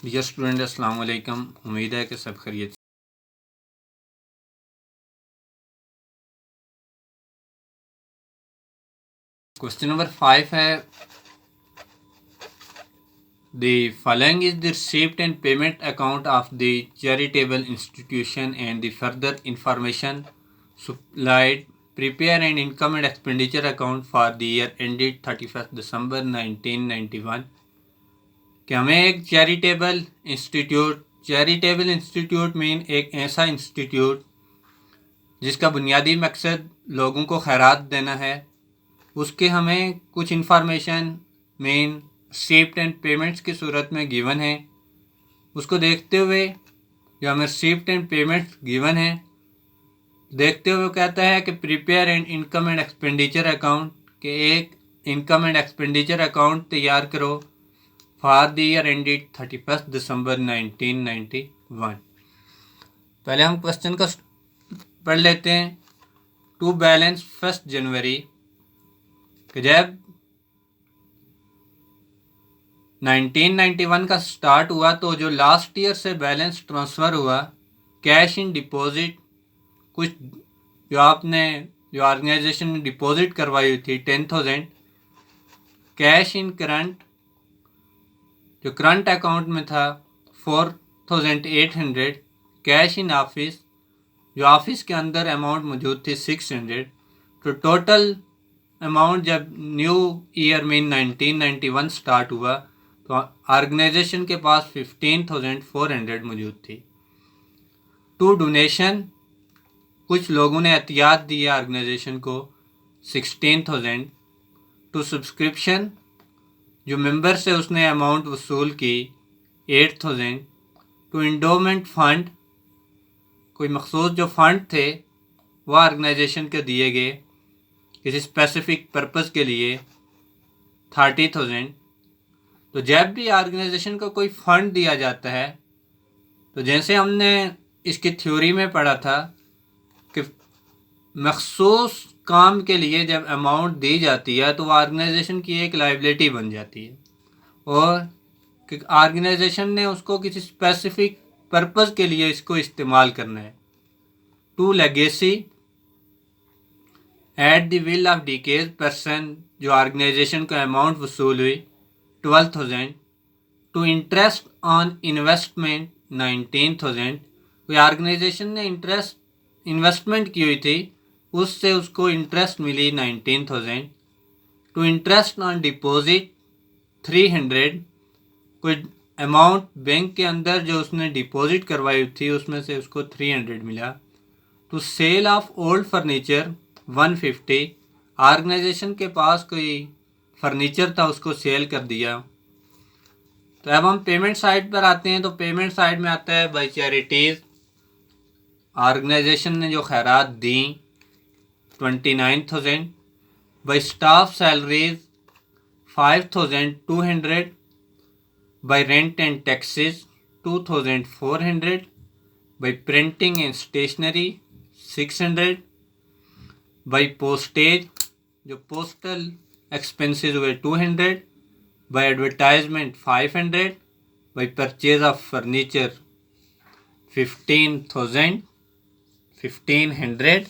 Dear student अस्सलाम वालेकुम। उम्मीद है कि सब खैरियत। क्वेश्चन नंबर 5 है, the following is the receipt and payment account of the charitable institution and the further information supplied prepare and income and expenditure account for the year ended 31st December 1991। कि हमें एक charitable institute mean एक ऐसा institute जिसका बुनियादी मकसद लोगों को खैरात देना है, उसके हमें कुछ information main receipt and payments की सूरत में गिवन है। उसको देखते हुए जो हमें रिसीप्ट एंड पेमेंट्स गिवन है, देखते हुए कहता है कि prepare and income and expenditure account के एक इनकम एंड एक्सपेंडिचर अकाउंट तैयार करो फॉर द ईयर एंडेड 31 दिसंबर 1991। पहले हम क्वेश्चन को पढ़ लेते हैं। टू बैलेंस 1 जनवरी कि जब 1991 का स्टार्ट हुआ तो जो लास्ट ईयर से बैलेंस ट्रांसफ़र हुआ, कैश इन डिपॉजिट कुछ जो ऑर्गेनाइजेशन ने डिपॉजिट करवाई हुई थी 10,000, कैश इन करंट जो करंट अकाउंट में था 4,800, कैश इन ऑफिस जो ऑफिस के अंदर अमाउंट मौजूद थी 600। तो टोटल अमाउंट जब न्यू ईयर मीन 1991 स्टार्ट हुआ तो ऑर्गेनाइजेशन के पास 15,400 मौजूद थी। टू डोनेशन कुछ लोगों ने एहतियात दी ऑर्गेनाइजेशन को 16,000। टू सब्सक्रिप्शन जो मेंबर से उसने अमाउंट वसूल की 8,000। टू इंडोमेंट फंड कोई मखसूस जो फंड थे वह ऑर्गेनाइजेशन के दिए गए किसी स्पेसिफिक पर्पस के लिए 30,000। तो जब भी ऑर्गेनाइजेशन को कोई फंड दिया जाता है तो जैसे हमने इसकी थ्योरी में पढ़ा था कि मखसूस काम के लिए जब अमाउंट दी जाती है तो ऑर्गेनाइजेशन की एक लायबिलिटी बन जाती है और कि ऑर्गेनाइजेशन ने उसको किसी स्पेसिफिक पर्पस के लिए इसको इस्तेमाल करना है। To legacy at the will of डिकेज पर्सन जो ऑर्गेनाइजेशन को अमाउंट वसूल हुई 12,000। टू इंटरेस्ट ऑन इन्वेस्टमेंट 19,000 कोई ऑर्गेनाइजेशन ने इन्वेस्टमेंट की हुई थी उससे उसको इंटरेस्ट मिली 19,000। टू इंटरेस्ट ऑन डिपॉजिट 300 कोई अमाउंट बैंक के अंदर जो उसने डिपॉजिट करवाई हुई थी उसमें से उसको 300 मिला। To sale of old furniture 150 organisation के पास कोई फर्नीचर था उसको सेल कर दिया। तो अब हम पेमेंट साइड पर आते हैं। तो पेमेंट साइड में आता है बाई चैरिटीज़ ऑर्गेनाइजेशन ने जो खैरात दी 29,000। By staff salaries 5,200। By rent and taxes 2,400। By printing and stationery 600। By postage जो पोस्टल एक्सपेंसेस हुए 200। By advertisement 500। By purchase of furniture 15,000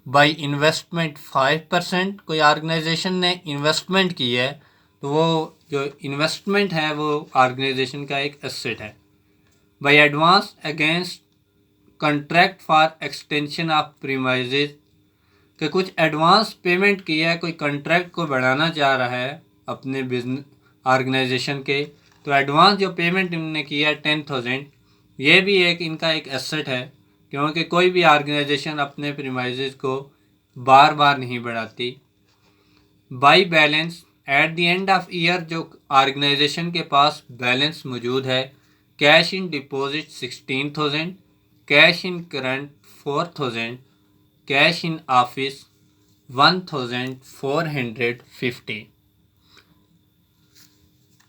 by investment 5%। कोई ऑर्गेनाइजेशन ने इन्वेस्टमेंट की है तो वो जो इन्वेस्टमेंट है वो ऑर्गेनाइजेशन का एक एसेट है। By advance against contract for extension of premises कि कुछ एडवांस पेमेंट की है, कोई कॉन्ट्रैक्ट को बढ़ाना चाह रहा है अपने बिजनेस ऑर्गेनाइजेशन के, तो एडवांस जो पेमेंट इन्होंने किया है 10,000, ये भी एक इनका एक एसेट है क्योंकि कोई भी ऑर्गेनाइजेशन अपने प्रीमाइजेज को बार बार नहीं बढ़ाती। By balance at the end of year जो ऑर्गेनाइजेशन के पास बैलेंस मौजूद है, cash in deposit 16,000, cash in current 4,000, cash in office 1,450।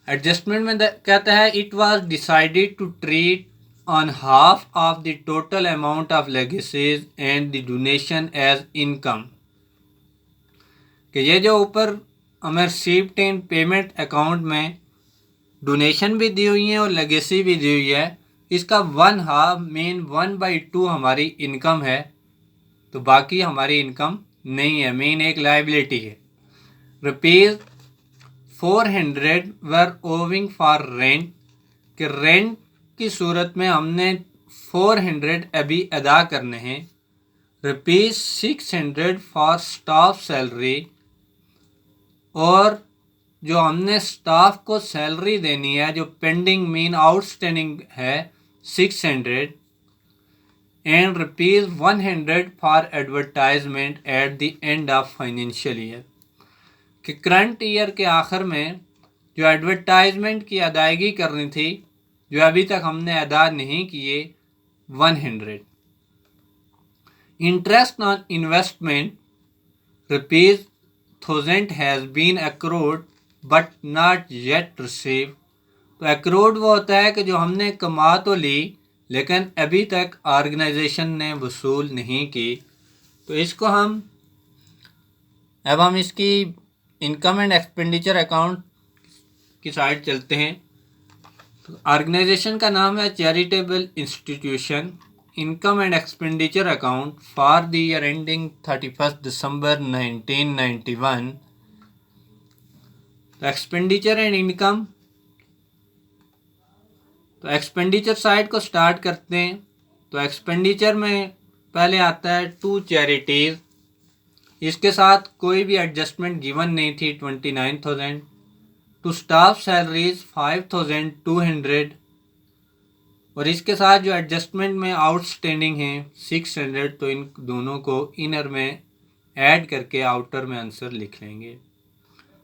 Adjustment में कहता है it was decided to treat on half of the total amount of legacies and the donation as income कि ये जो ऊपर हमें रिसीप्ट एंड पेमेंट अकाउंट में donation भी दी हुई है और लेगेसी भी दी हुई है। इसका 1/2 मेन 1/2 हमारी इनकम है, तो बाकी हमारी इनकम नहीं है, मेन एक लाइबिलिटी है। Rupees 400 were owing for rent, कि रेंट की सूरत में हमने 400 अभी अदा करने हैं। रुपीज़ 600 फॉर स्टाफ सैलरी, और जो हमने स्टाफ को सैलरी देनी है जो पेंडिंग मीन आउटस्टैंडिंग है 600, and ₹100 for advertisement eight the end of financial year, कि करंट ईयर के आखिर में जो एडवर्टाइजमेंट की अदायगी करनी थी जो अभी तक हमने अदा नहीं किए 100। Interest on investment ₹1000 has been accrued but not yet receive, तो accrued वो होता है कि जो हमने कमा तो ली लेकिन अभी तक ऑर्गेनाइजेशन ने वसूल नहीं की। तो इसको हम इसकी इनकम एंड एक्सपेंडिचर अकाउंट की साइड चलते हैं। तो ऑर्गेनाइजेशन का नाम है charitable institution. Income and expenditure account for the year ending 31 दिसंबर 1991। तो एक्सपेंडिचर एंड इनकम, तो एक्सपेंडिचर साइड को स्टार्ट करते हैं। तो एक्सपेंडिचर में पहले आता है 2 चैरिटीज़, इसके साथ कोई भी एडजस्टमेंट गिवन नहीं थी 29,000। टू स्टाफ सैलरीज 5,200, और इसके साथ जो एडजस्टमेंट में आउटस्टैंडिंग है 600, तो इन दोनों को इनर में ऐड करके आउटर में आंसर लिख लेंगे।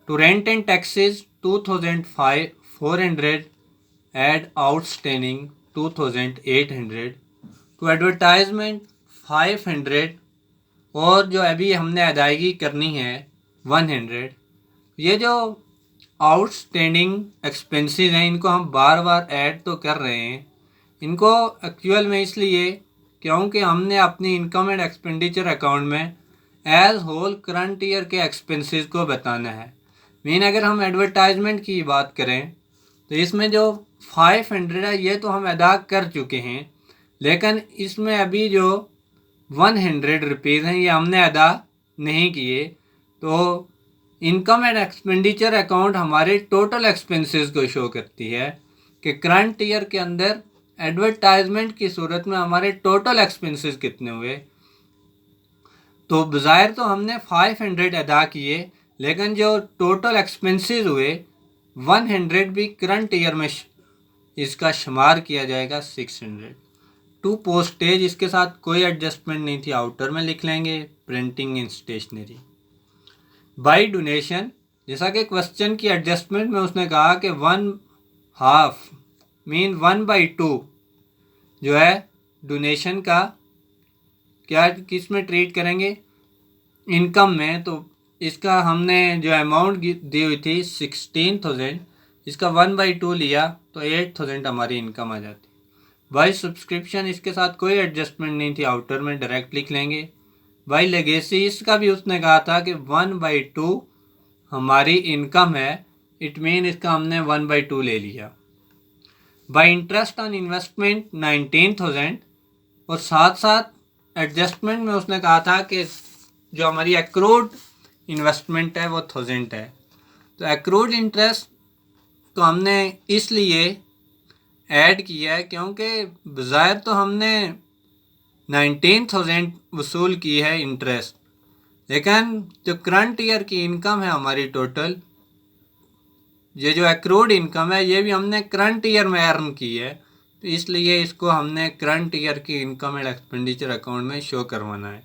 To rent and taxes 2,400, add outstanding 2,800। To advertisement 500, और जो अभी हमने अदायगी करनी है 100। ये जो आउटस्टैंडिंग एक्सपेंसेस हैं इनको हम बार बार ऐड तो कर रहे हैं, इनको एक्चुअल में इसलिए क्योंकि हमने अपनी इनकम एंड एक्सपेंडिचर अकाउंट में एज होल करंट ईयर के एक्सपेंसेस को बताना है। मीन अगर हम एडवर्टाइजमेंट की बात करें तो इसमें जो 500 है ये तो हम अदा कर चुके हैं, लेकिन इसमें अभी जो 100 रुपीज़ हैं ये हमने अदा नहीं किए। तो इनकम एंड एक्सपेंडिचर अकाउंट हमारे टोटल एक्सपेंसेस को शो करती है कि करंट ईयर के अंदर एडवर्टाइजमेंट की सूरत में हमारे टोटल एक्सपेंसेस कितने हुए। तो बज़ाहिर तो हमने 500 अदा किए, लेकिन जो टोटल एक्सपेंसेस हुए 100 भी करंट ईयर में इसका शुमार किया जाएगा 600। टू पोस्टेज, इसके साथ कोई एडजस्टमेंट नहीं थी, आउटर में लिख लेंगे। Printing and stationery. By donation, जैसा कि क्वेश्चन की एडजस्टमेंट में उसने कहा कि 1/2 मीन 1/2 जो है डोनेशन का क्या किस में ट्रीट करेंगे, इनकम में। तो इसका हमने जो अमाउंट दी हुई थी 16,000, इसका 1/2 लिया तो 8,000 हमारी इनकम आ जाती। बाई सब्सक्रिप्शन, इसके साथ कोई एडजस्टमेंट नहीं थी, आउटर में डायरेक्ट लिख लेंगे। बाई लेगेसी, इसका भी उसने कहा था कि 1/2 हमारी इनकम है, इट मीन इसका हमने 1/2 ले लिया। बाई इंटरेस्ट ऑन इन्वेस्टमेंट 19,000, और साथ साथ एडजस्टमेंट में उसने कहा था कि जो हमारी एक्रूड इन्वेस्टमेंट है वो 1000 है। तो एक्रूड इंटरेस्ट तो हमने इसलिए ऐड किया है क्योंकि बज़ाहिर तो हमने 19,000 वसूल की है इंटरेस्ट, लेकिन जो करंट ईयर की इनकम है हमारी टोटल, ये जो एक्रूड इनकम है ये भी हमने करंट ईयर में अर्न की है, तो इसलिए इसको हमने करंट ईयर की इनकम एंड एक्सपेंडिचर अकाउंट में शो करवाना है।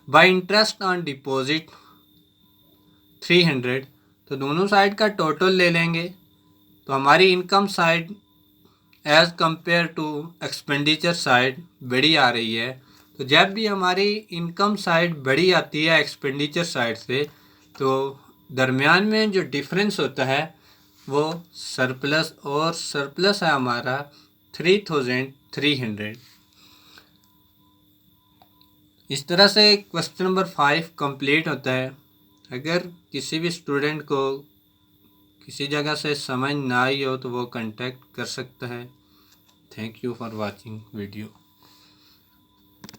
बाय इंटरेस्ट ऑन डिपॉजिट 300, तो दोनों साइड का टोटल ले लेंगे। तो हमारी income side as compare to expenditure side बड़ी आ रही है। तो जब भी हमारी इनकम साइड बड़ी आती है एक्सपेंडिचर साइड से, तो दरमियान में जो डिफरेंस होता है वो सरप्लस, और सरप्लस है हमारा 3,300। इस तरह से क्वेश्चन नंबर 5 कंप्लीट होता है। अगर किसी भी स्टूडेंट को किसी जगह से समझ ना आई हो तो वो कांटेक्ट कर सकता है। Thank you for watching video.